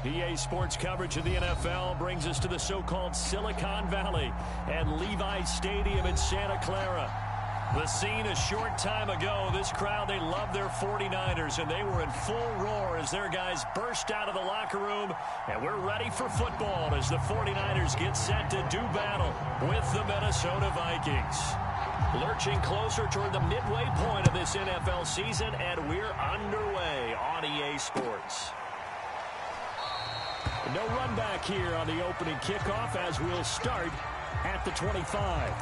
EA Sports coverage of the NFL brings us to the so-called Silicon Valley and Levi Stadium in Santa Clara. The scene a short time ago, this crowd, they love their 49ers, and they were in full roar as their guys burst out of the locker room, and we're ready for football as the 49ers get set to do battle with the Minnesota Vikings. Lurching closer toward the midway point of this NFL season, and we're underway on EA Sports. No run back here on the opening kickoff as we'll start at the 25.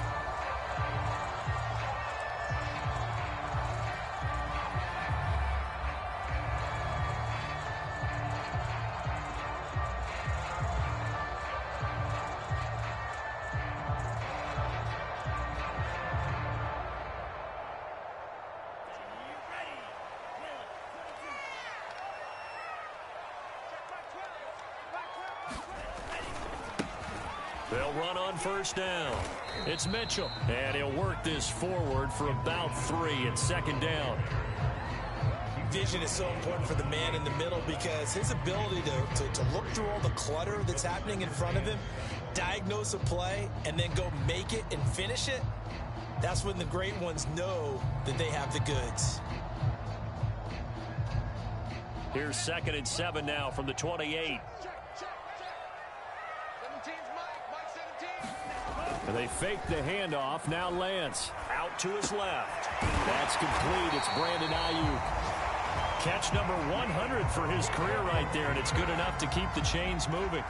They'll run on first down. It's Mitchell, and he'll work this forward for about 3 at second down. Vision is so important for the man in the middle because his ability to look through all the clutter that's happening in front of him, diagnose a play, and then go make it and finish it, that's when the great ones know that they have the goods. Here's 2nd and 7 now from the 28. And they fake the handoff. Now Lance out to his left. That's complete. It's Brandon Ayuk. Catch number 100 for his career right there, and it's good enough to keep the chains moving.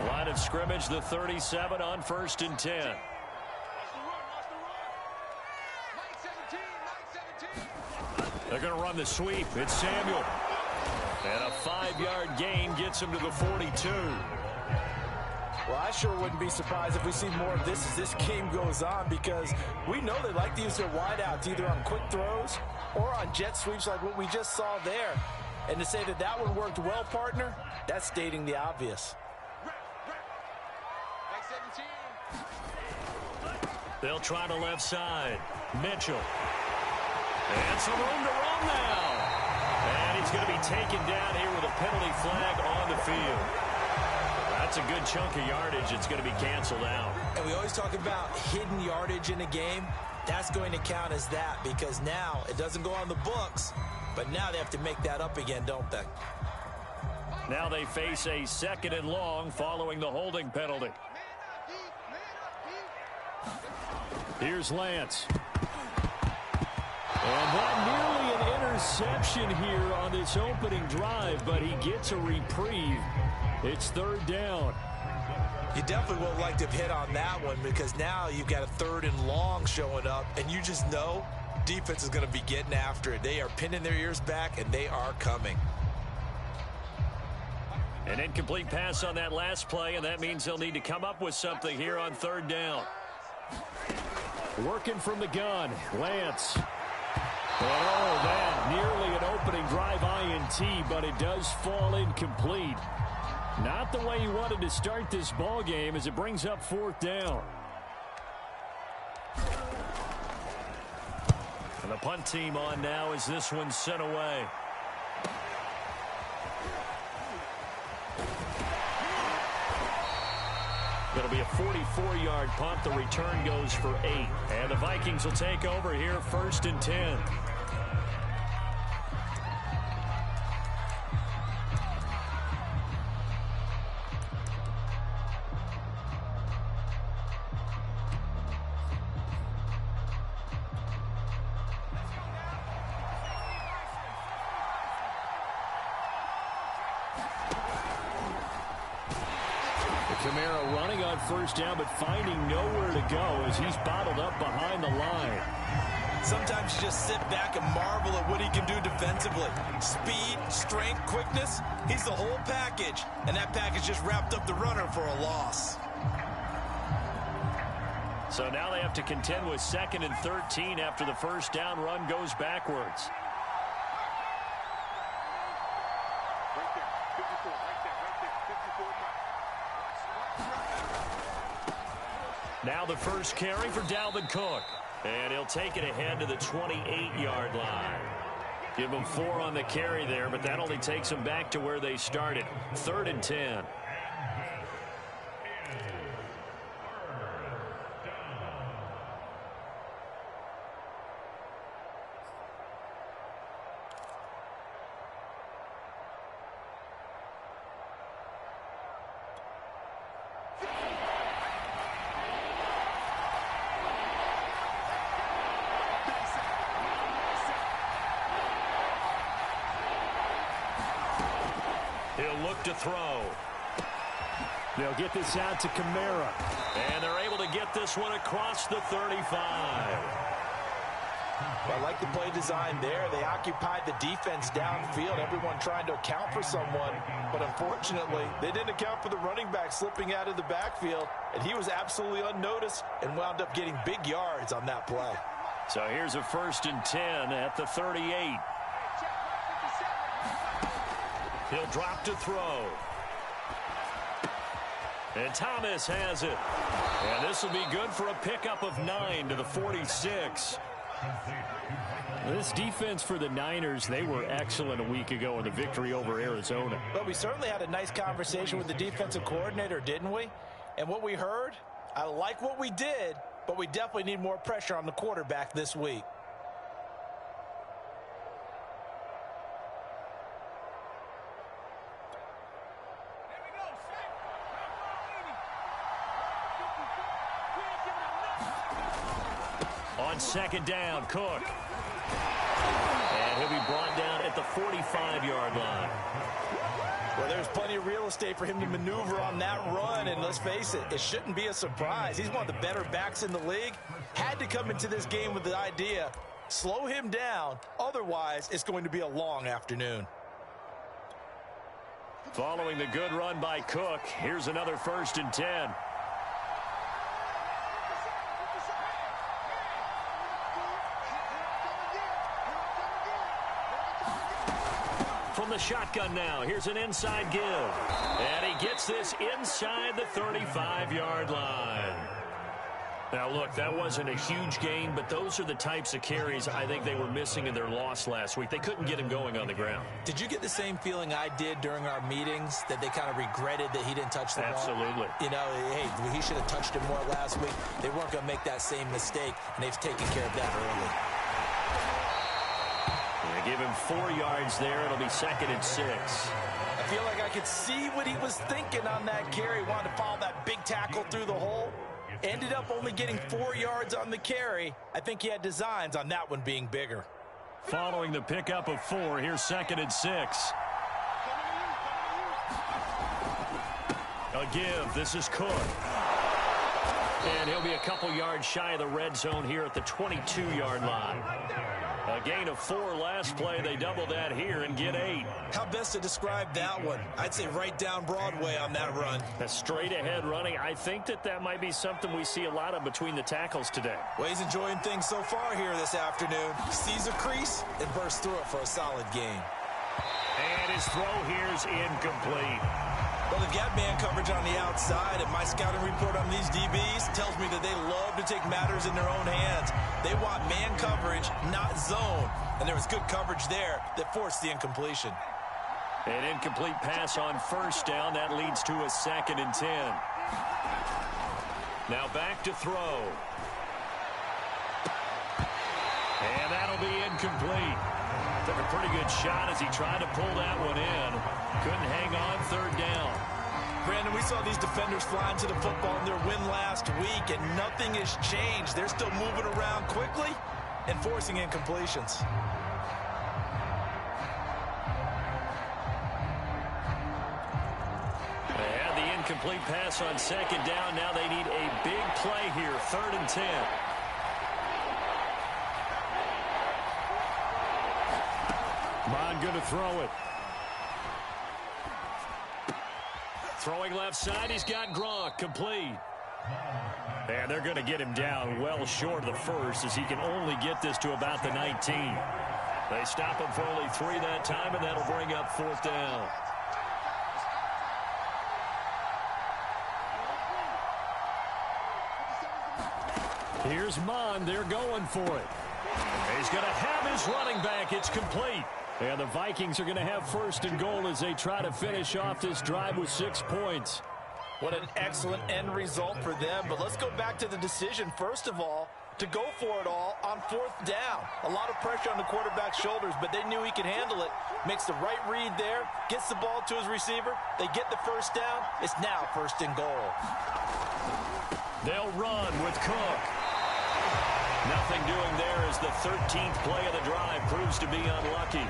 Line of scrimmage, the 37 on 1st and 10. They're going to run the sweep. It's Samuel. And a 5-yard gain gets him to the 42. Well, I sure wouldn't be surprised if we see more of this as this game goes on because we know they like to use their wideouts either on quick throws or on jet sweeps like what we just saw there. And to say that that one worked well, partner, that's stating the obvious. They'll try the left side. Mitchell. And some room to run now. And he's going to be taken down here with a penalty flag on the field. That's a good chunk of yardage. It's going to be canceled out. And we always talk about hidden yardage in a game. That's going to count as that because now it doesn't go on the books, but now they have to make that up again, don't they? Now they face a 2nd and long following the holding penalty. Here's Lance. And that nearly an interception here on this opening drive, but he gets a reprieve. It's 3rd down. You definitely would like to hit on that one because now you've got a 3rd and long showing up, and you just know defense is going to be getting after it. They are pinning their ears back, and they are coming. An incomplete pass on that last play, and that means they'll need to come up with something here on 3rd down. Working from the gun, Lance. Oh, that nearly an opening drive INT, but it does fall incomplete. Not the way he wanted to start this ball game as it brings up 4th down. And the punt team on now as this one's sent away. It'll be a 44-yard punt. The return goes for 8. And the Vikings will take over here 1st and 10. Kamara running on 1st down, but finding nowhere to go as he's bottled up behind the line. Sometimes you just sit back and marvel at what he can do defensively. Speed, strength, quickness, he's the whole package. And that package just wrapped up the runner for a loss. So now they have to contend with 2nd and 13 after the 1st down run goes backwards. Now the first carry for Dalvin Cook. And he'll take it ahead to the 28-yard line. Give him 4 on the carry there, but that only takes them back to where they started. 3rd and 10. He'll look to throw. They'll get this out to Kamara. And they're able to get this one across the 35. Well, I like the play design there. They occupied the defense downfield, everyone trying to account for someone. But unfortunately, they didn't account for the running back slipping out of the backfield. And he was absolutely unnoticed and wound up getting big yards on that play. So here's a 1st and 10 at the 38. He'll drop to throw. And Thomas has it. And this will be good for a pickup of 9 to the 46. This defense for the Niners, they were excellent a week ago in the victory over Arizona. But we certainly had a nice conversation with the defensive coordinator, didn't we? And what we heard, I like what we did, but we definitely need more pressure on the quarterback this week. On 2nd down, Cook. And he'll be brought down at the 45-yard line. Well, there's plenty of real estate for him to maneuver on that run, and let's face it, it shouldn't be a surprise. He's one of the better backs in the league. Had to come into this game with the idea, slow him down, otherwise it's going to be a long afternoon. Following the good run by Cook, here's another 1st and 10. From the shotgun now, here's an inside give. And he gets this inside the 35-yard line. Now, look, that wasn't a huge gain, but those are the types of carries I think they were missing in their loss last week. They couldn't get him going on the ground. Did you get the same feeling I did during our meetings, that they kind of regretted that he didn't touch the ball? Absolutely. You know, hey, he should have touched it more last week. They weren't going to make that same mistake, and they've taken care of that early. They give him 4 yards there. It'll be 2nd and 6. I feel like I could see what he was thinking on that carry. Wanted to follow that big tackle through the hole. Ended up only getting 4 yards on the carry. I think he had designs on that one being bigger. Following the pickup of 4, here's 2nd and 6. A give. This is Cook. And he'll be a couple yards shy of the red zone here at the 22-yard line. A gain of 4 last play. They double that here and get 8. How best to describe that one? I'd say right down Broadway on that run. A straight-ahead running. I think that might be something we see a lot of between the tackles today. Well, he's enjoying things so far here this afternoon. Sees a crease and bursts through it for a solid gain. And his throw here's incomplete. Well, they've got man coverage on the outside, and my scouting report on these DBs tells me that they love to take matters in their own hands. They want man coverage, not zone. And there was good coverage there that forced the incompletion. An incomplete pass on 1st down. That leads to a 2nd and 10. Now back to throw. And that'll be incomplete. Took a pretty good shot as he tried to pull that one in. Couldn't hang on 3rd down. Brandon, we saw these defenders flying to the football in their win last week, and nothing has changed. They're still moving around quickly and forcing incompletions. They had the incomplete pass on 2nd down. Now they need a big play here, 3rd and 10. Bond going to throw it. Throwing left side, he's got Gronk, complete. And they're going to get him down well short of the 1st, as he can only get this to about the 19. They stop him for only 3 that time, and that'll bring up 4th down. Here's Mon. They're going for it. He's going to have his running back. It's complete. And the Vikings are going to have first and goal as they try to finish off this drive with 6 points. What an excellent end result for them. But let's go back to the decision, first of all, to go for it all on 4th down. A lot of pressure on the quarterback's shoulders, but they knew he could handle it. Makes the right read there, gets the ball to his receiver. They get the first down. It's now first and goal. They'll run with Cook. Nothing doing there as the 13th play of the drive proves to be unlucky.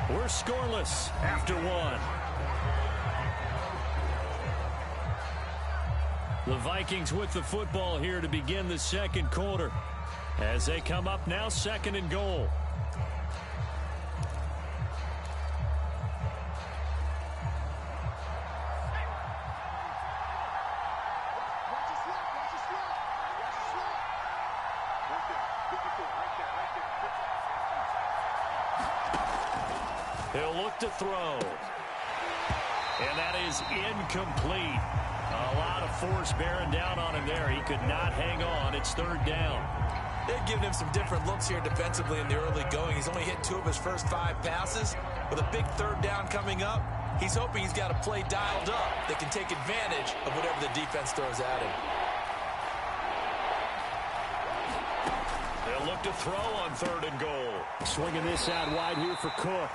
We're scoreless after 1. The Vikings with the football here to begin the second quarter as they come up now 2nd and goal. He'll look to throw. And that is incomplete. A lot of force bearing down on him there. He could not hang on. It's 3rd down. They've given him some different looks here defensively in the early going. He's only hit 2 of his first 5 passes. With a big 3rd down coming up, he's hoping he's got a play dialed up that can take advantage of whatever the defense throws at him. They'll look to throw on 3rd and goal. Swinging this out wide here for Cook.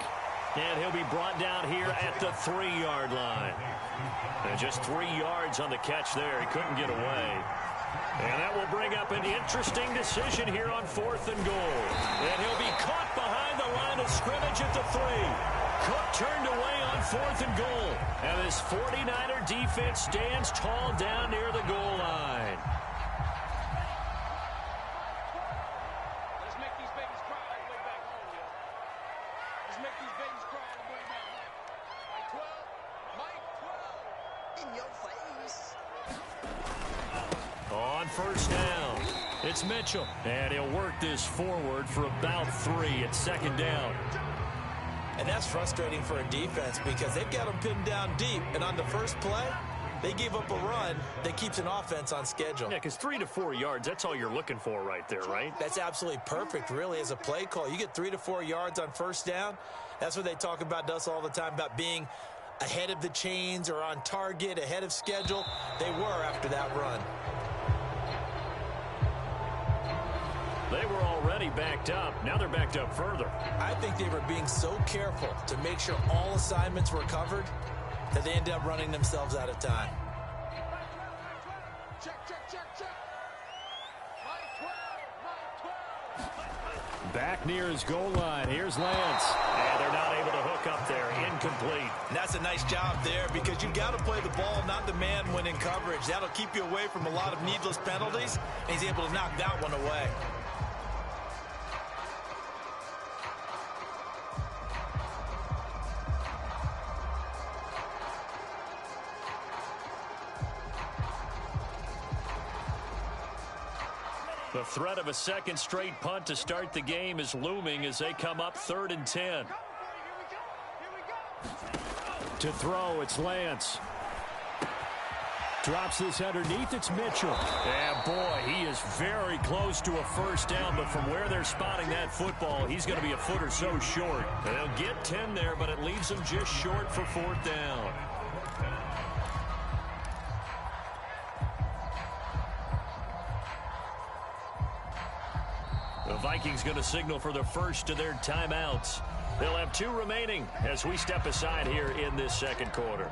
And he'll be brought down here at the 3-yard line. And just 3 yards on the catch there. He couldn't get away. And that will bring up an interesting decision here on 4th and goal. And he'll be caught behind the line of scrimmage at the 3. Cook turned away on 4th and goal. And this 49er defense stands tall down near the goal line. On 1st down, it's Mitchell. And he'll work this forward for about 3 at 2nd down. And that's frustrating for a defense because they've got them pinned down deep. And on the first play, they give up a run that keeps an offense on schedule. Yeah, because 3 to 4 yards, that's all you're looking for right there, right? That's absolutely perfect, really, as a play call. You get 3 to 4 yards on 1st down. That's what they talk about to us all the time, about being ahead of the chains or on target, ahead of schedule. They were after that run. They were already backed up. Now they're backed up further. I think they were being so careful to make sure all assignments were covered that they ended up running themselves out of time. Back near his goal line. Here's Lance. And they're not able to hook up there. Incomplete. And that's a nice job there because you've got to play the ball, not the man when in coverage. That'll keep you away from a lot of needless penalties, and he's able to knock that one away. The threat of a second straight punt to start the game is looming as they come up 3rd and 10. To throw, it's Lance. Drops this underneath, it's Mitchell. Yeah, boy, he is very close to a 1st down, but from where they're spotting that football, he's going to be a foot or so short. They'll get 10 there, but it leaves them just short for 4th down. The Vikings going to signal for the first of their timeouts. They'll have 2 remaining as we step aside here in this second quarter.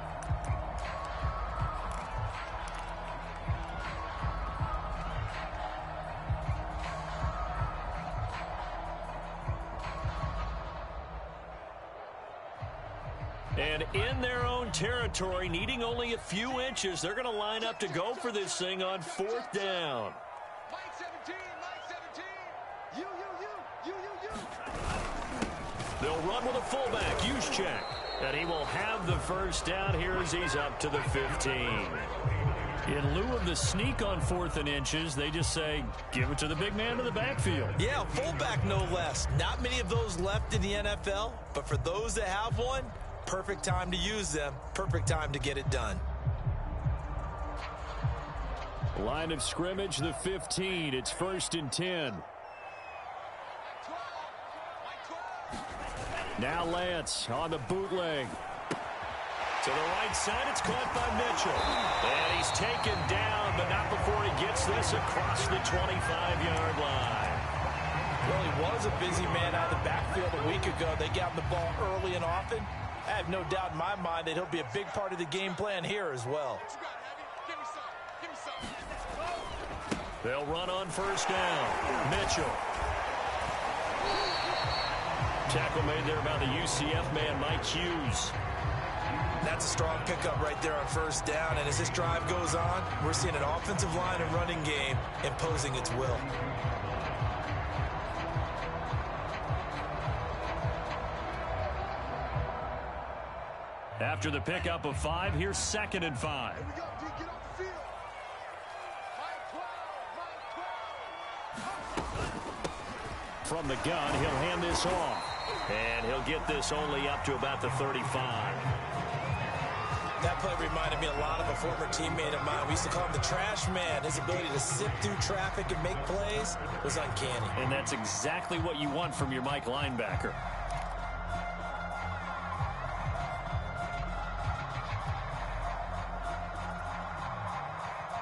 And in their own territory, needing only a few inches, they're going to line up to go for this thing on 4th down. They'll run with a fullback, Juszczyk. And he will have the 1st down here as he's up to the 15. In lieu of the sneak on 4th and inches, they just say, give it to the big man in the backfield. Yeah, fullback no less. Not many of those left in the NFL, but for those that have one, perfect time to use them, perfect time to get it done. Line of scrimmage, the 15. It's 1st and 10. Now Lance on the bootleg. To the right side, it's caught by Mitchell. And he's taken down, but not before he gets this across the 25-yard line. Well, he was a busy man out of the backfield a week ago. They got him the ball early and often. I have no doubt in my mind that he'll be a big part of the game plan here as well. They'll run on 1st down. Mitchell. Tackle made there by the UCF man, Mike Hughes. That's a strong pickup right there on 1st down. And as this drive goes on, we're seeing an offensive line and running game imposing its will. After the pickup of 5, here's 2nd and 5. From the gun, he'll hand this off. And he'll get this only up to about the 35. That play reminded me a lot of a former teammate of mine. We used to call him the trash man. His ability to sift through traffic and make plays was uncanny. And that's exactly what you want from your Mike linebacker.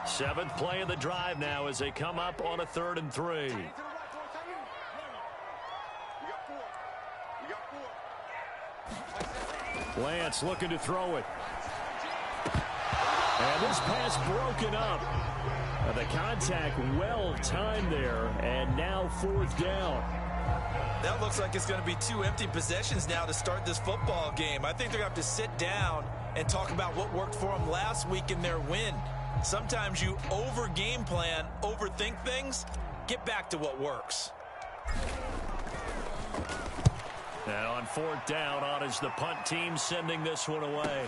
Seventh play of the drive now as they come up on a 3rd and 3. Lance looking to throw it. And this pass broken up. The contact well timed there, and now 4th down. That looks like it's going to be 2 empty possessions now to start this football game. I think they're going to have to sit down and talk about what worked for them last week in their win. Sometimes you over-game plan, overthink things. Get back to what works. And on 4th down, on is the punt team sending this one away.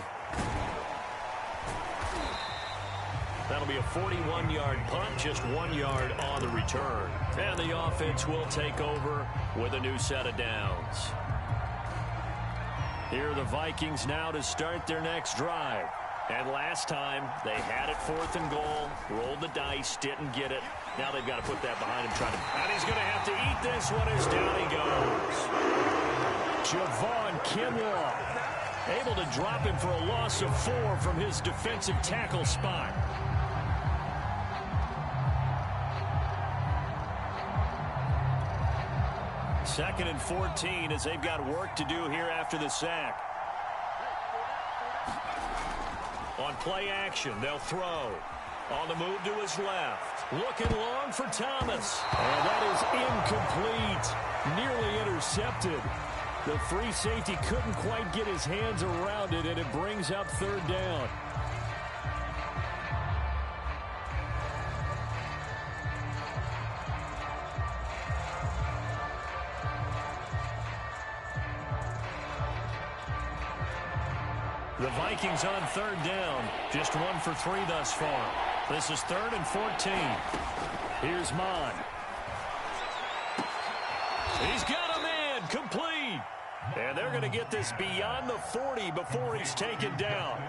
That'll be a 41-yard punt, just 1 yard on the return. And the offense will take over with a new set of downs. Here are the Vikings now to start their next drive. And last time, they had it 4th and goal, rolled the dice, didn't get it. Now they've got to put that behind him. And he's going to have to eat this one as down he goes. Javon Kinlaw able to drop him for a loss of 4 from his defensive tackle spot. Second and 14 as they've got work to do here after the sack. On play action, they'll throw. On the move to his left. Looking long for Thomas. And that is incomplete. Nearly intercepted. The free safety couldn't quite get his hands around it, and it brings up 3rd down. The Vikings on 3rd down. Just 1 for 3 thus far. This is 3rd and 14. Here's Mon. He's got a man. Complete. And they're going to get this beyond the 40 before he's taken down.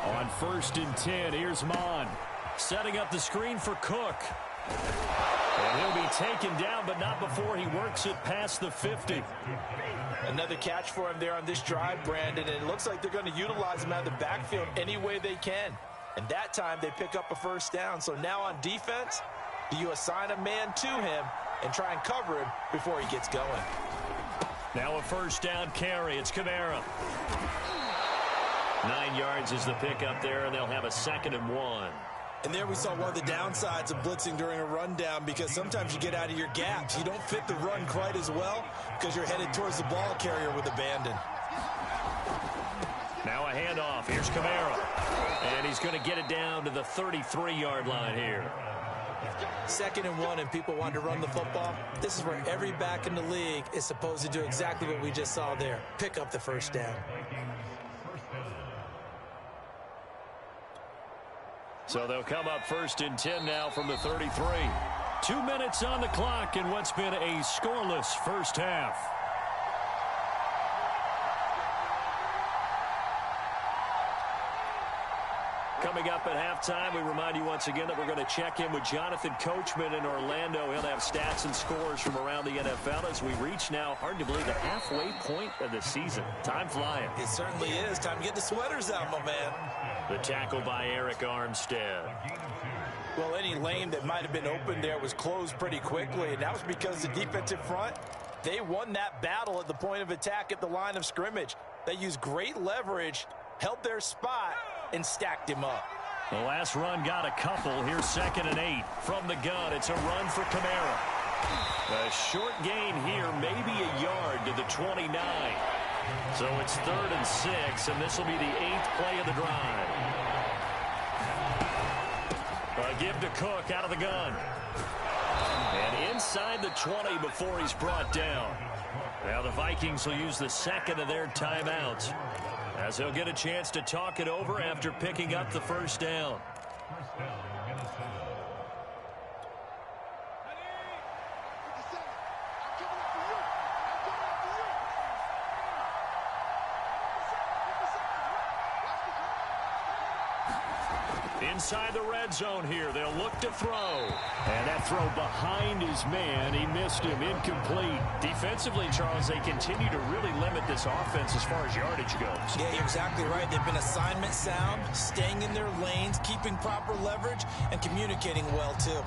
On 1st and 10, here's Mon. Setting up the screen for Cook. And he'll be taken down, but not before he works it past the 50. Another catch for him there on this drive, Brandon, and it looks like they're going to utilize him out of the backfield any way they can. And that time they pick up a 1st down. So now on defense, do you assign a man to him and try and cover him before he gets going? Now a 1st down carry. It's Kamara. 9 yards is the pickup there, and they'll have a 2nd and 1. And there we saw one of the downsides of blitzing during a rundown, because sometimes you get out of your gaps. You don't fit the run quite as well because you're headed towards the ball carrier with abandon. Now a handoff. Here's Kamara. And he's going to get it down to the 33-yard line here. 2nd and 1, and people want to run the football. This is where every back in the league is supposed to do exactly what we just saw there. Pick up the 1st down. So they'll come up 1st and 10 now from the 33. 2 minutes on the clock in what's been a scoreless first half. Coming up at halftime, we remind you once again that we're going to check in with Jonathan Coachman in Orlando. He'll have stats and scores from around the NFL as we reach now, hard to believe, the halfway point of the season. Time flying. It certainly is. Time to get the sweaters out, my man. The tackle by Eric Armstead. Well, any lane that might have been open there was closed pretty quickly, and that was because the defensive front, they won that battle at the point of attack at the line of scrimmage. They used great leverage, held their spot, and stacked him up. The last run got a couple. Here's 2nd and 8 from the gun. It's a run for Kamara. A short gain here, maybe a yard to the 29. So it's 3rd and 6, and this will be the 8th play of the drive. A give to Cook out of the gun. And inside the 20 before he's brought down. Now the Vikings will use the 2nd of their timeouts, as they'll get a chance to talk it over after picking up the first down. Inside the red zone here, they'll look to throw. And that throw behind his man, he missed him, incomplete. Defensively, Charles, they continue to really limit this offense as far as yardage goes. Yeah, you're exactly right. They've been assignment sound, staying in their lanes, keeping proper leverage, and communicating well, too.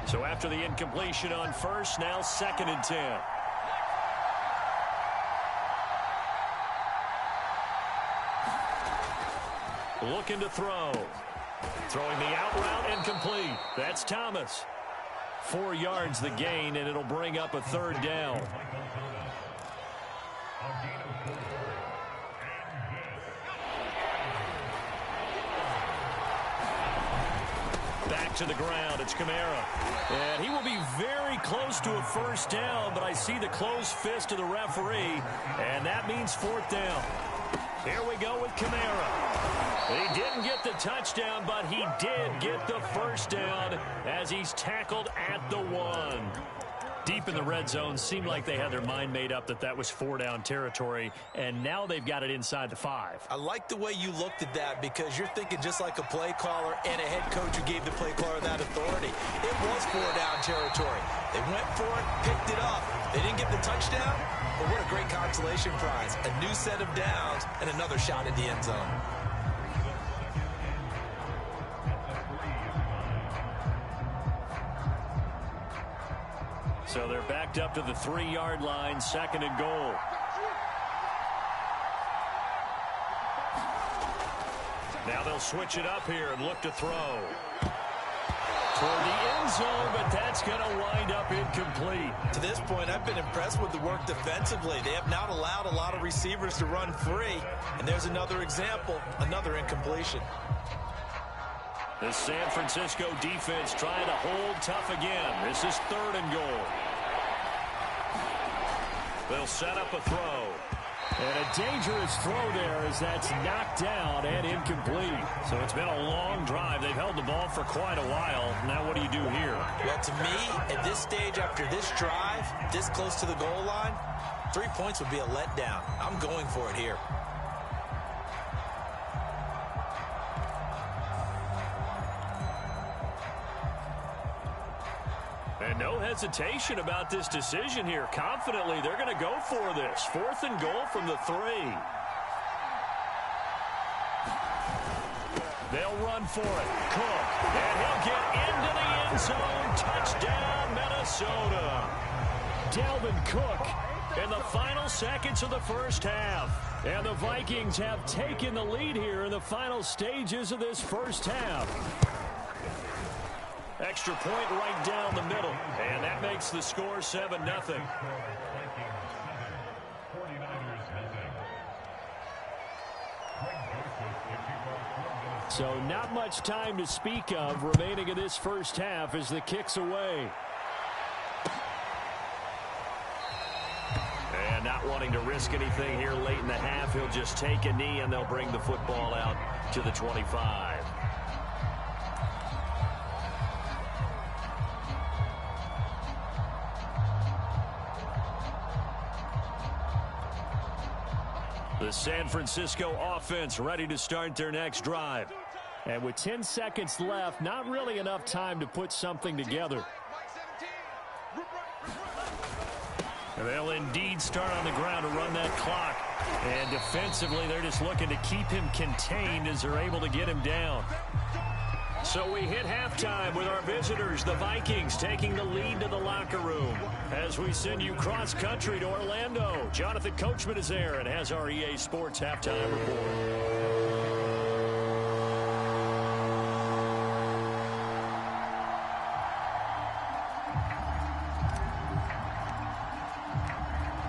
So after the incompletion on first, now 2nd and 10. Looking to throw. Throwing the out route incomplete. That's Thomas. 4 yards the gain, and it'll bring up a 3rd down. Back to the ground. It's Kamara. And he will be very close to a first down, but I see the closed fist of the referee, and that means 4th down. Here we go with Kamara. He didn't get the touchdown, but he did get the first down as he's tackled at the 1. Deep in the red zone, seemed like they had their mind made up that that was 4-down territory, and now they've got it inside the 5. I like the way you looked at that, because you're thinking just like a play caller and a head coach who gave the play caller that authority. It was 4-down territory. They went for it, picked it up. They didn't get the touchdown, but what a great consolation prize. A new set of downs and another shot at the end zone. So they're backed up to the 3-yard line, 2nd and goal. Now they'll switch it up here and look to throw. Toward the end zone, but that's going to wind up incomplete. To this point, I've been impressed with the work defensively. They have not allowed a lot of receivers to run free. And there's another example, another incompletion. The San Francisco defense trying to hold tough again. This is 3rd and goal. They'll set up a throw. And a dangerous throw there as that's knocked down and incomplete. So it's been a long drive. They've held the ball for quite a while. Now what do you do here? Well, to me, at this stage after this drive, this close to the goal line, 3 points would be a letdown. I'm going for it here. And no hesitation about this decision here. Confidently, they're going to go for this. 4th and goal from the 3. They'll run for it. Cook. And he'll get into the end zone. Touchdown, Minnesota. Dalvin Cook in the final seconds of the first half. And the Vikings have taken the lead here in the final stages of this first half. Extra point right down the middle. And that makes the score 7-0. So not much time to speak of remaining in this first half as the kick's away. And not wanting to risk anything here late in the half, he'll just take a knee and they'll bring the football out to the 25. The San Francisco offense ready to start their next drive. And with 10 seconds left, not really enough time to put something together. And they'll indeed start on the ground to run that clock. And defensively, they're just looking to keep him contained as they're able to get him down. So we hit halftime with our visitors, the Vikings, taking the lead to the locker room. As we send you cross-country to Orlando, Jonathan Coachman is there and has our EA Sports halftime report.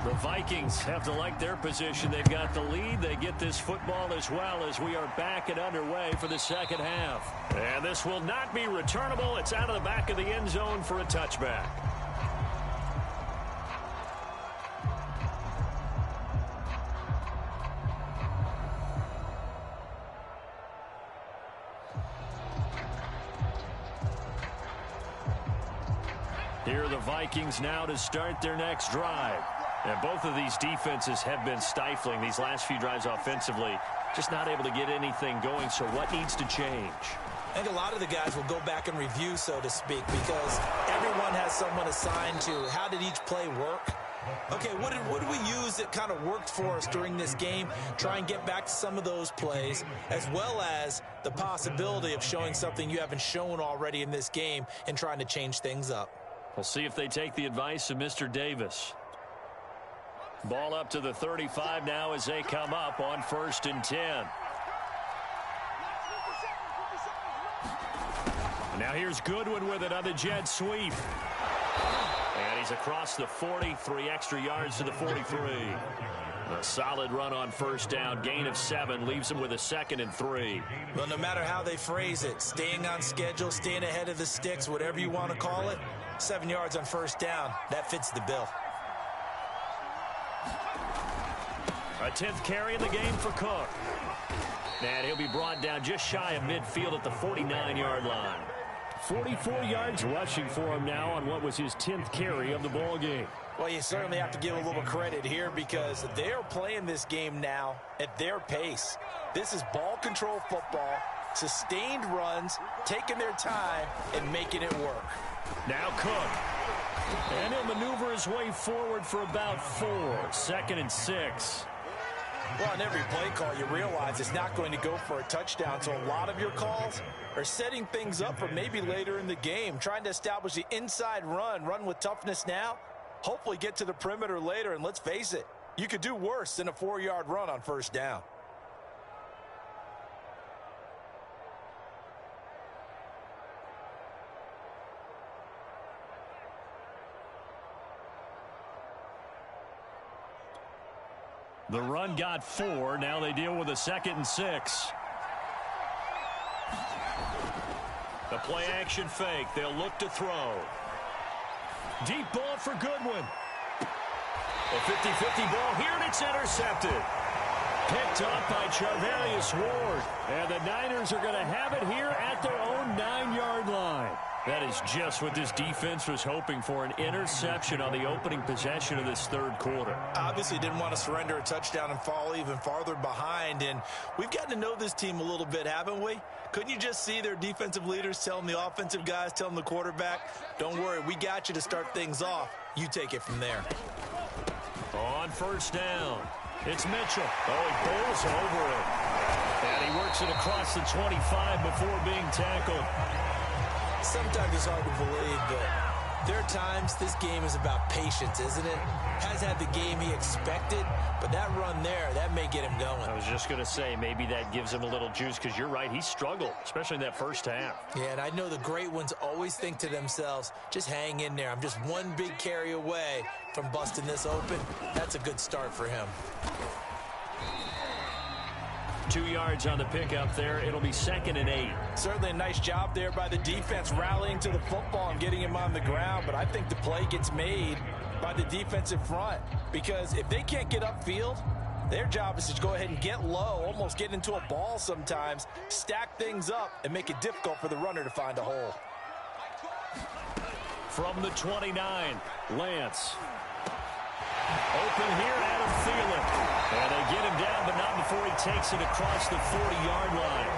The Vikings have to like their position. They've got the lead. They get this football as well as we are back and underway for the second half. And this will not be returnable. It's out of the back of the end zone for a touchback. Here are the Vikings now to start their next drive. And both of these defenses have been stifling these last few drives offensively. Just not able to get anything going, so what needs to change? I think a lot of the guys will go back and review, so to speak, because everyone has someone assigned to how did each play work. Okay, what did we use that kind of worked for us during this game? Try and get back to some of those plays, as well as the possibility of showing something you haven't shown already in this game and trying to change things up. We'll see if they take the advice of Mr. Davis. Ball up to the 35 now as they come up on 1st and 10. Now here's Goodwin with it on the jet sweep. And he's across the 40, 3 extra yards to the 43. A solid run on 1st down, gain of 7, leaves him with a 2nd and 3. Well, no matter how they phrase it, staying on schedule, staying ahead of the sticks, whatever you want to call it, 7 yards on 1st down, that fits the bill. A 10th carry in the game for Cook. And he'll be brought down just shy of midfield at the 49-yard line. 44 yards rushing for him now on what was his 10th carry of the ball game. Well, you certainly have to give a little credit here because they're playing this game now at their pace. This is ball control football, sustained runs, taking their time, and making it work. Now Cook. And he'll maneuver his way forward for about 4. 2nd and 6. Well, on every play call, you realize it's not going to go for a touchdown, so a lot of your calls are setting things up for maybe later in the game, trying to establish the inside run with toughness now, hopefully get to the perimeter later, and let's face it, you could do worse than a 4-yard run on 1st down. The run got 4. Now they deal with a 2nd and 6. The play action fake. They'll look to throw. Deep ball for Goodwin. A 50-50 ball here, and it's intercepted. Picked up by Charvarius Ward. And the Niners are going to have it here at their own 9-yard line. That is just what this defense was hoping for, an interception on the opening possession of this 3rd quarter. Obviously didn't want to surrender a touchdown and fall even farther behind, and we've gotten to know this team a little bit, haven't we? Couldn't you just see their defensive leaders telling the offensive guys, telling the quarterback, don't worry, we got you to start things off. You take it from there. On 1st down, it's Mitchell. Oh, he bowls over it. And he works it across the 25 before being tackled. Sometimes it's hard to believe, but there are times this game is about patience, isn't it? Has had the game he expected, but that run there, that may get him going. I was just going to say, maybe that gives him a little juice, because you're right, he struggled, especially in that 1st half. Yeah, and I know the great ones always think to themselves, just hang in there. I'm just one big carry away from busting this open. That's a good start for him. 2 yards on the pickup there. It'll be 2nd and 8. Certainly a nice job there by the defense rallying to the football and getting him on the ground. But I think the play gets made by the defensive front, because if they can't get upfield, their job is to go ahead and get low, almost get into a ball sometimes, stack things up, and make it difficult for the runner to find a hole. From the 29, Lance. Open here, Adam Thielen. And they get him down, but not before he takes it across the 40-yard line.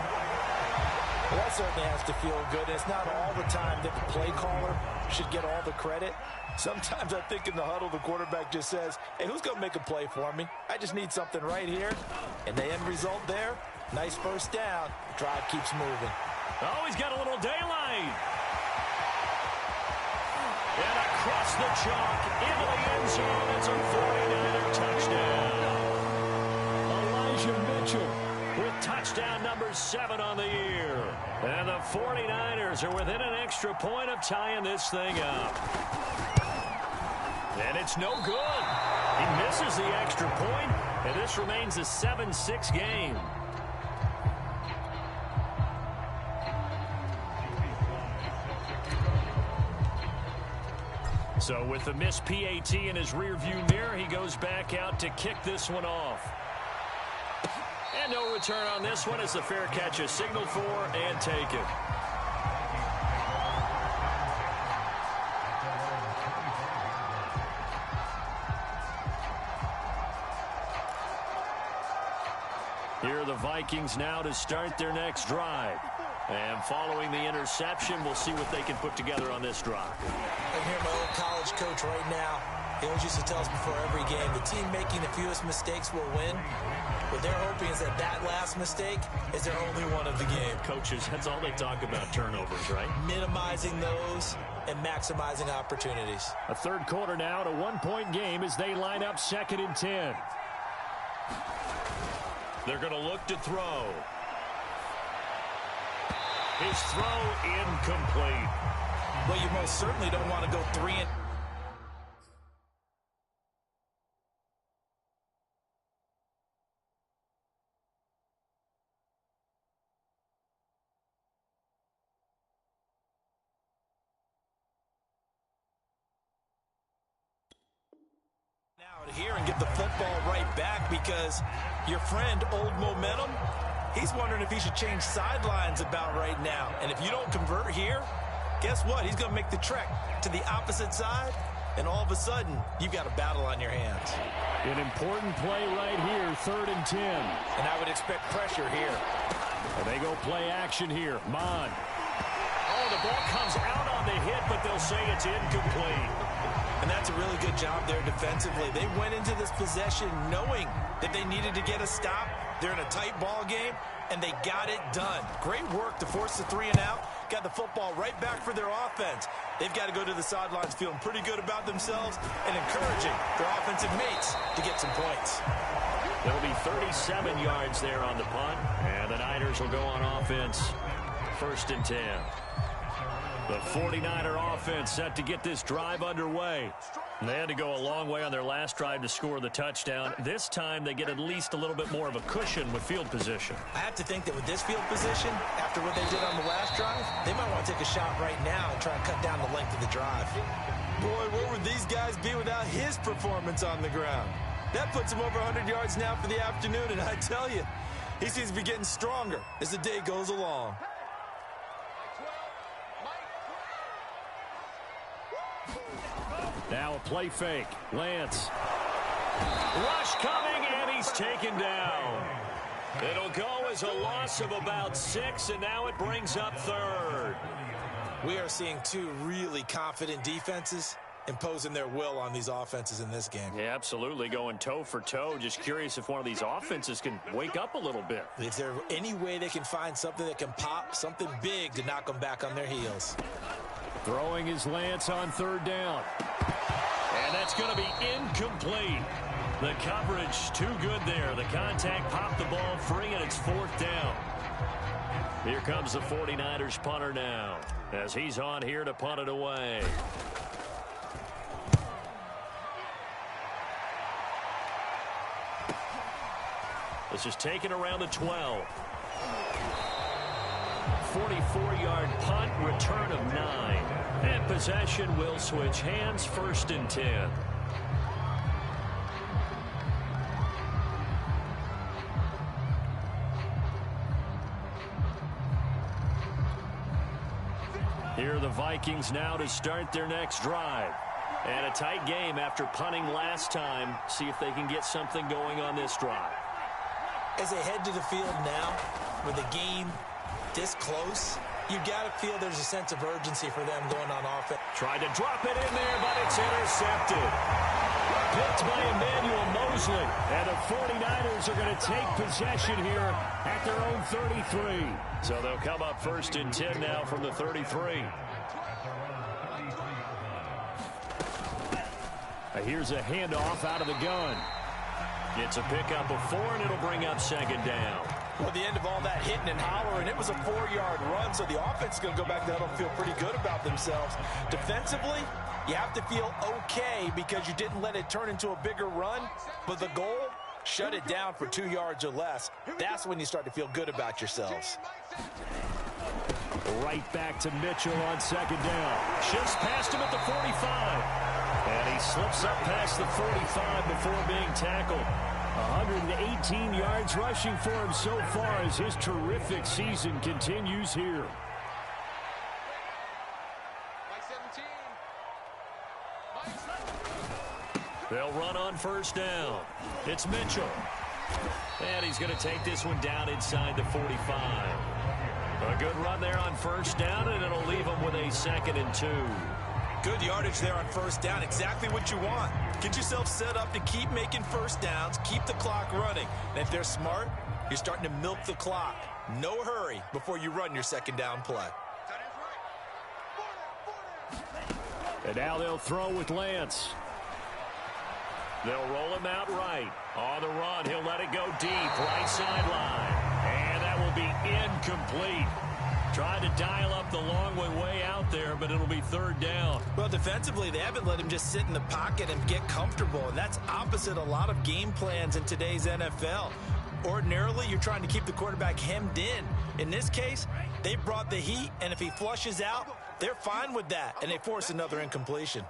Well, that certainly has to feel good. It's not all the time that the play caller should get all the credit. Sometimes I think in the huddle, the quarterback just says, hey, who's going to make a play for me? I just need something right here. And the end result there, nice first down. Drive keeps moving. Oh, he's got a little daylight. And across the chalk, into the end zone. It's a 49er touchdown. Elijah Mitchell with touchdown number 7 on the year. And the 49ers are within an extra point of tying this thing up. And it's no good. He misses the extra point, and this remains a 7-6 game. So with the missed PAT in his rearview mirror, he goes back out to kick this one off. And no return on this one as the fair catch is signaled for and taken. Here are the Vikings now to start their next drive. And following the interception, we'll see what they can put together on this drive. I hear my old college coach right now. He always used to tell us before every game, the team making the fewest mistakes will win. What they're hoping is that that last mistake is their only one of the game. Coaches, that's all they talk about, turnovers, right? Minimizing those and maximizing opportunities. A third quarter now, at a one-point game as they line up 2nd and 10. They're going to look to throw. His throw incomplete. Well, you most certainly don't want to go 3 and... here and get the football right back, because your friend, Old Momentum, he's wondering if he should change sidelines about right now. And if you don't convert here, guess what? He's going to make the trek to the opposite side, and all of a sudden, you've got a battle on your hands. An important play right here, 3rd and 10. And I would expect pressure here. And they go play action here. Mon. Oh, the ball comes out on the hit, but they'll say it's incomplete. And that's a really good job there defensively. They went into this possession knowing that they needed to get a stop. They're in a tight ball game, and they got it done. Great work to force the 3 and out. Got the football right back for their offense. They've got to go to the sidelines feeling pretty good about themselves and encouraging their offensive mates to get some points. There'll be 37 yards there on the punt, and the Niners will go on offense. 1st and 10. The 49er offense set to get this drive underway. They had to go a long way on their last drive to score the touchdown. This time they get at least a little bit more of a cushion with field position. I have to think that with this field position, after what they did on the last drive, they might want to take a shot right now and try and cut down the length of the drive. Boy, where would these guys be without his performance on the ground? That puts him over 100 yards now for the afternoon, and I tell you, he seems to be getting stronger as the day goes along. Now a play fake. Lance. Rush coming, and he's taken down. It'll go as a loss of about 6, and now it brings up 3rd. We are seeing 2 really confident defenses imposing their will on these offenses in this game. Yeah, absolutely, going toe for toe. Just curious if one of these offenses can wake up a little bit. Is there any way they can find something that can pop, something big to knock them back on their heels? Throwing his Lance on 3rd down. And that's going to be incomplete. The coverage too good there. The contact popped the ball free, and it's 4th down. Here comes the 49ers punter now, as he's on here to punt it away. This is taken around the 12. 44-yard punt, return of 9. And possession will switch hands, 1st and 10. Here are the Vikings now to start their next drive. And a tight game after punting last time. See if they can get something going on this drive. As they head to the field now, with the game this close, you got to feel there's a sense of urgency for them going on offense. Tried to drop it in there, but it's intercepted. Picked by Emmanuel Mosley. And the 49ers are going to take possession here at their own 33. So they'll come up 1st and 10 now from the 33. Here's a handoff out of the gun. It's a pickup of 4, and it'll bring up 2nd down. Well, the end of all that hitting and hollering, it was a 4-yard run, so the offense is going to go back there and feel pretty good about themselves. Defensively, you have to feel okay because you didn't let it turn into a bigger run, but the goal, shut it down for 2 yards or less. That's when you start to feel good about yourselves. Right back to Mitchell on 2nd down. Shifts past him at the 45. And he slips up past the 45 before being tackled. 118 yards rushing for him so far as his terrific season continues here. They'll run on 1st down. It's Mitchell. And he's going to take this one down inside the 45. A good run there on 1st down, and it'll leave him with a 2nd and 2. Good yardage there on 1st down. Exactly what you want. Get yourself set up to keep making 1st downs, keep the clock running. And if they're smart, you're starting to milk the clock. No hurry before you run your 2nd down play. And now they'll throw with Lance. They'll roll him out right. On the run, he'll let it go deep, right sideline. And that will be incomplete. Tried to dial up the long way out there, but it'll be 3rd down. Well, defensively, they haven't let him just sit in the pocket and get comfortable, and that's opposite a lot of game plans in today's NFL. Ordinarily, you're trying to keep the quarterback hemmed in. In this case, they brought the heat, and if he flushes out, they're fine with that, and they force another incompletion.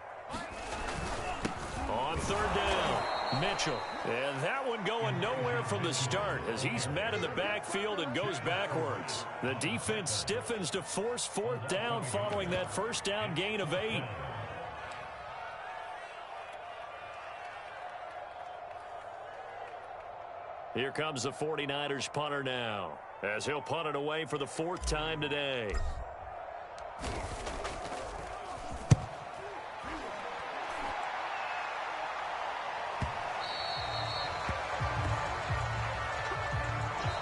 On 3rd down, Mitchell. And that one going nowhere from the start as he's met in the backfield and goes backwards. The defense stiffens to force 4th down following that 1st down gain of 8. Here comes the 49ers punter now as he'll punt it away for the 4th time today.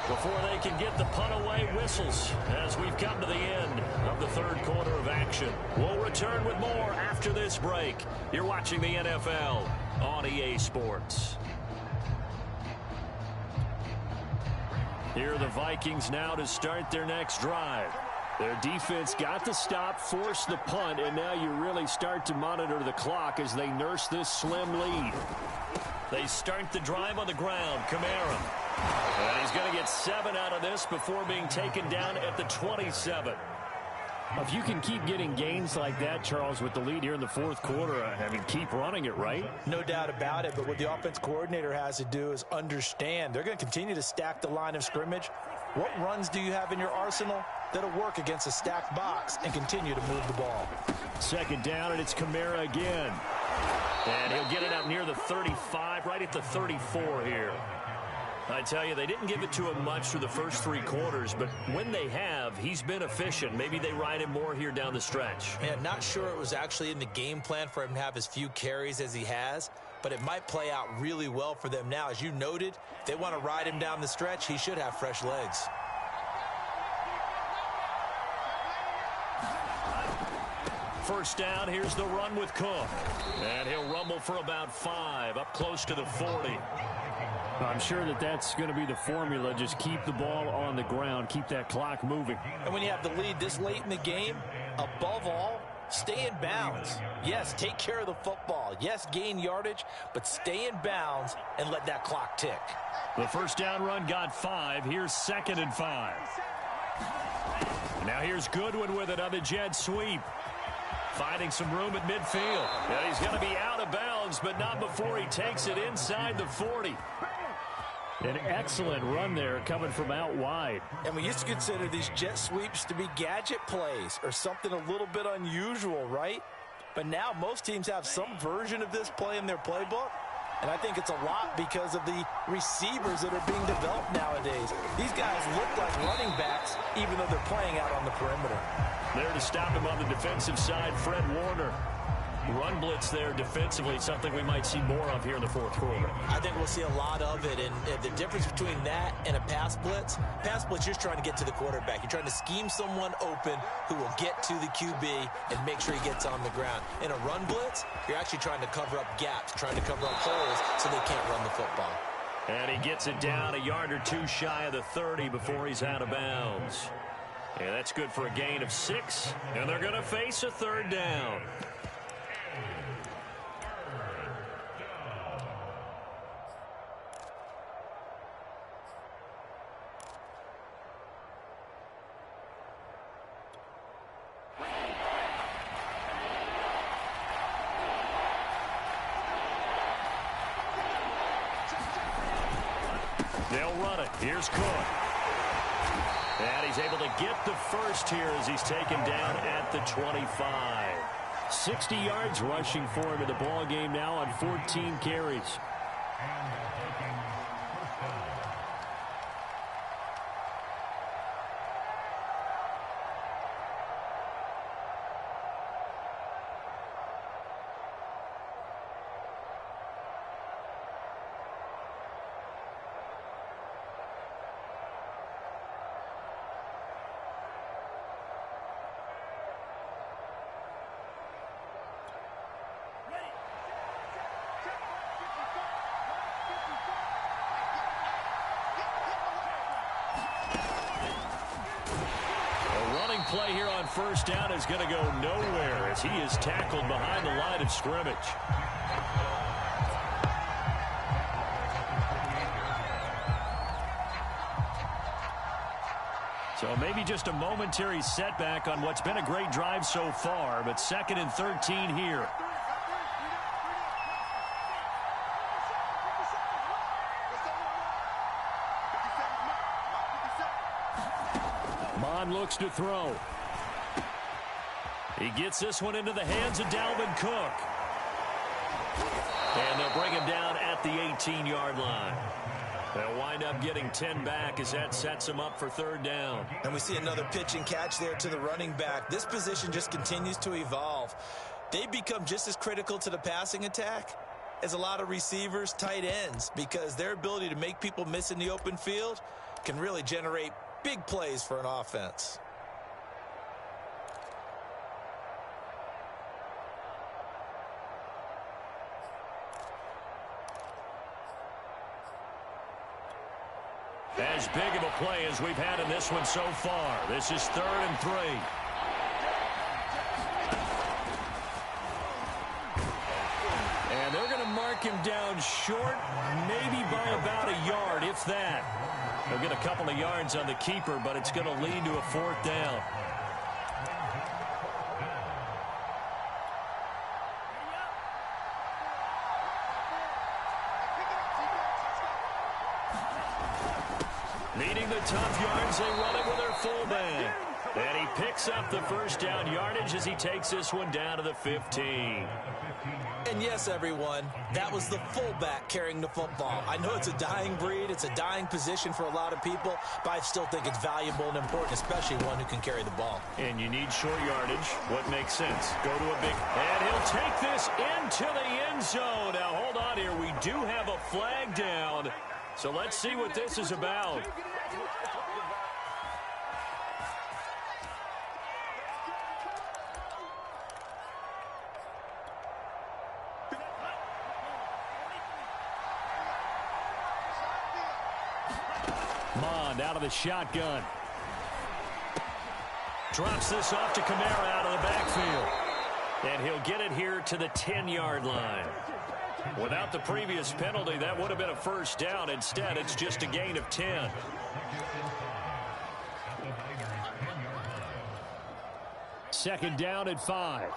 Before they can get the punt away, whistles as we've come to the end of the 3rd quarter of action. We'll return with more after this break. You're watching the NFL on EA Sports. Here are the Vikings now to start their next drive. Their defense got the stop, forced the punt, and now you really start to monitor the clock as they nurse this slim lead. They start the drive on the ground. Kamara. And he's going to get 7 out of this before being taken down at the 27. If you can keep getting gains like that, Charles, with the lead here in the 4th quarter, I mean, keep running it, right? No doubt about it, but what the offense coordinator has to do is understand. They're going to continue to stack the line of scrimmage. What runs do you have in your arsenal that'll work against a stacked box and continue to move the ball? 2nd down, and it's Kamara again. And he'll get it out near the 35, right at the 34 here. I tell you, they didn't give it to him much through the first 3 quarters, but when they have, he's been efficient. Maybe they ride him more here down the stretch. Yeah, not sure it was actually in the game plan for him to have as few carries as he has, but it might play out really well for them now. As you noted, if they want to ride him down the stretch, he should have fresh legs. First down, here's the run with Cook. And he'll rumble for about 5, up close to the 40. I'm sure that that's going to be the formula. Just keep the ball on the ground. Keep that clock moving. And when you have the lead this late in the game, above all, Stay in bounds. Yes, take care of the football. Yes, gain yardage, but stay in bounds and let that clock tick. The first down run got 5. Here's 2nd and 5. Now here's Goodwin with it on the jet sweep. Finding some room at midfield. And he's going to be out of bounds, but not before he takes it inside the 40. An excellent run there coming from out wide. And we used to consider these jet sweeps to be gadget plays or something a little bit unusual, right? But now most teams have some version of this play in their playbook. And I think it's a lot because of the receivers that are being developed nowadays. These guys look like running backs even though they're playing out on the perimeter. There to stop him on the defensive side, Fred Warner. Run blitz there defensively, something we might see more of here in the fourth quarter. I think we'll see a lot of it, and the difference between that and a pass blitz, you're just trying to get to the quarterback. You're trying to scheme someone open who will get to the QB and make sure he gets on the ground. In a run blitz, you're actually trying to cover up gaps, trying to cover up holes so they can't run the football. And he gets it down a yard or two shy of the 30 before he's out of bounds. Yeah, that's good for a gain of 6, and they're going to face a 3rd down. They'll run it. Here's Cook. And he's able to get the first here as he's taken down at the 25. 60 yards rushing for him in the ball game now on 14 carries. Play here on first down is going to go nowhere as he is tackled behind the line of scrimmage. So maybe just a momentary setback on what's been a great drive so far, but 2nd and 13 here. Looks to throw. He gets this one into the hands of Dalvin Cook. And they'll bring him down at the 18-yard line. They'll wind up getting 10 back as that sets him up for 3rd down. And we see another pitch and catch there to the running back. This position just continues to evolve. They become just as critical to the passing attack as a lot of receivers, tight ends, because their ability to make people miss in the open field can really generate big plays for an offense. As big of a play as we've had in this one so far. This is 3rd and 3. And they're going to mark him down short, maybe by about a yard, if that. They'll get a couple of yards on the keeper, but it's going to lead to a 4th down. Needing the tough yards, they run it with their fullback. And he picks up the first down yardage as he takes this one down to the 15. And yes, everyone, that was the fullback carrying the football. I know it's a dying breed, it's a dying position for a lot of people, but I still think it's valuable and important, especially one who can carry the ball. And you need short yardage. What makes sense? Go to a big... And he'll take this into the end zone. Now, hold on here. We do have a flag down. So let's see what this is about. Mond out of the shotgun. Drops this off to Kamara out of the backfield. And he'll get it here to the 10-yard line. Without the previous penalty, that would have been a first down. Instead, it's just a gain of 10. Second down at 5.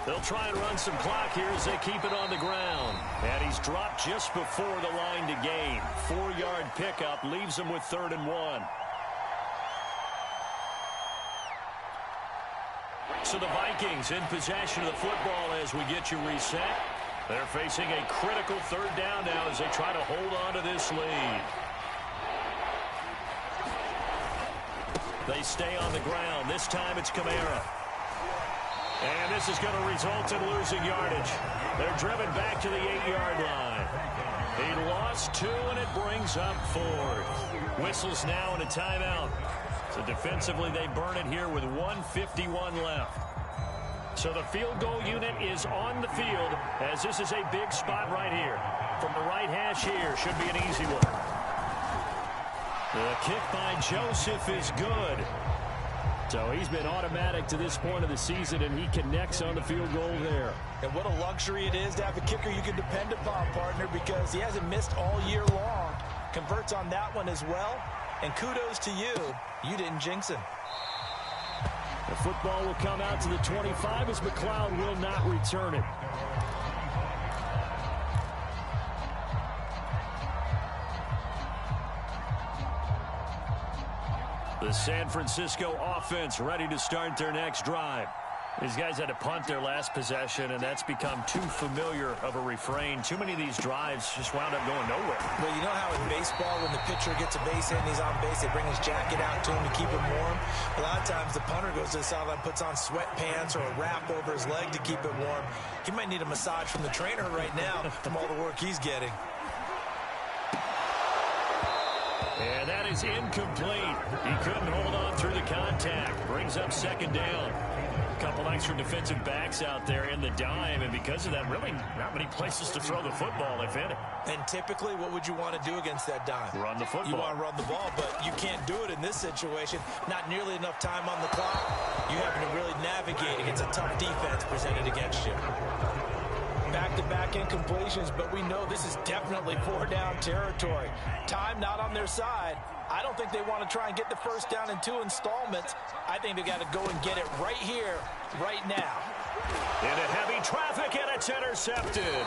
They'll try and run some clock here as they keep it on the ground. And he's dropped just before the line to gain. 4-yard pickup leaves him with 3rd and 1. So the Vikings in possession of the football as we get you reset. They're facing a critical 3rd down now as they try to hold on to this lead. They stay on the ground. This time it's Kamara. And this is going to result in losing yardage. They're driven back to the 8-yard line. He lost 2, and it brings up 4th. Whistles now and a timeout. So defensively, they burn it here with 1:51 left. So the field goal unit is on the field as this is a big spot right here. From the right hash here, should be an easy one. The kick by Joseph is good. So he's been automatic to this point of the season, and he connects on the field goal there. And what a luxury it is to have a kicker you can depend upon, partner, because he hasn't missed all year long. Converts on that one as well. And kudos to you. You didn't jinx him. The football will come out to the 25 as McLeod will not return it. The San Francisco offense ready to start their next drive. These guys had to punt their last possession, and that's become too familiar of a refrain. Too many of these drives just wound up going nowhere. Well, you know how in baseball, when the pitcher gets a base hit and he's on base, they bring his jacket out to him to keep him warm? A lot of times the punter goes to the sideline, puts on sweatpants or a wrap over his leg to keep it warm. He might need a massage from the trainer right now from all the work he's getting. And that is incomplete. He couldn't hold on through the contact. Brings up 2nd down. A couple extra defensive backs out there in the dime, and because of that, really not many places to throw the football, if any. And typically, what would you want to do against that dime? Run the football. You want to run the ball, but you can't do it in this situation. Not nearly enough time on the clock. You having to really navigate against a tough defense presented against you. Back-to-back incompletions, but we know this is definitely 4-down territory. Time not on their side. I don't think they want to try and get the first down in 2 installments. I think they got to go and get it right here, right now. Into heavy traffic, and it's intercepted.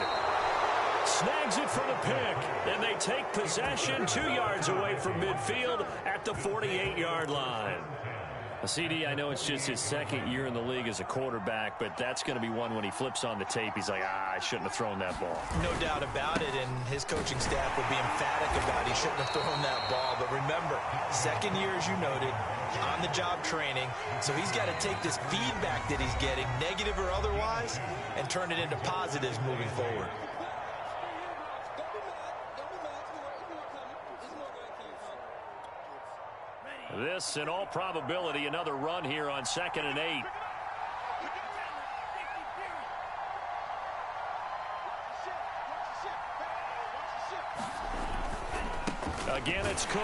Snags it for the pick, and they take possession 2 yards away from midfield at the 48-yard line. CD, I know it's just his 2nd year in the league as a quarterback, but that's going to be one when he flips on the tape, he's like, I shouldn't have thrown that ball. No doubt about it, and his coaching staff would be emphatic about he shouldn't have thrown that ball. But remember, 2nd year, as you noted, on-the-job training, so he's got to take this feedback that he's getting, negative or otherwise, and turn it into positives moving forward. This, in all probability, another run here on 2nd and 8. Again, it's Cook.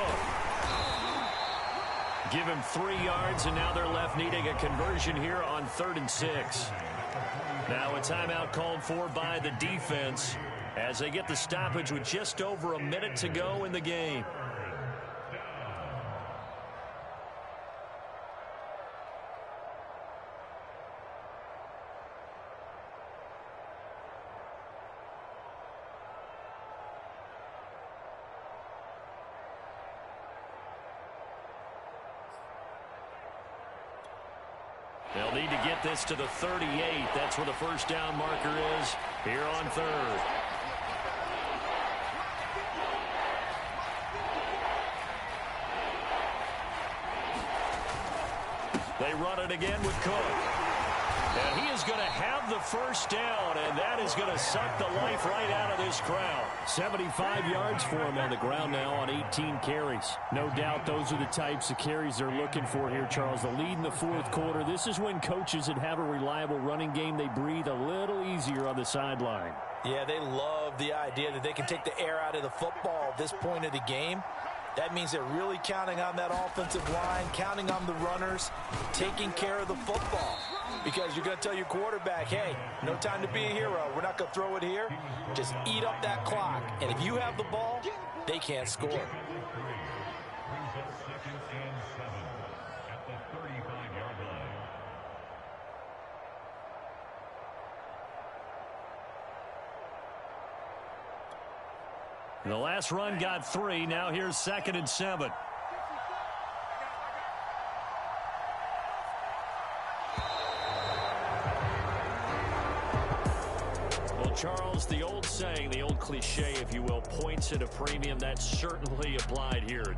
Give him 3 yards, and now they're left needing a conversion here on 3rd and 6. Now a timeout called for by the defense as they get the stoppage with just over a minute to go in the game. They'll need to get this to the 38. That's where the first down marker is here on 3rd. They run it again with Cook. And he is going to have the first down, and that is going to suck the life right out of this crowd. 75 yards for him on the ground now on 18 carries. No doubt those are the types of carries they're looking for here, Charles. The lead in the 4th quarter. This is when coaches that have a reliable running game, they breathe a little easier on the sideline. Yeah, they love the idea that they can take the air out of the football at this point of the game. That means they're really counting on that offensive line, counting on the runners, taking care of the football. Because you're going to tell your quarterback, hey, no time to be a hero. We're not going to throw it here. Just eat up that clock. And if you have the ball, they can't score. The last run got 3. Now here's 2nd and 7. Well, Charles, the old saying, the old cliche, if you will, points at a premium, that's certainly applied here.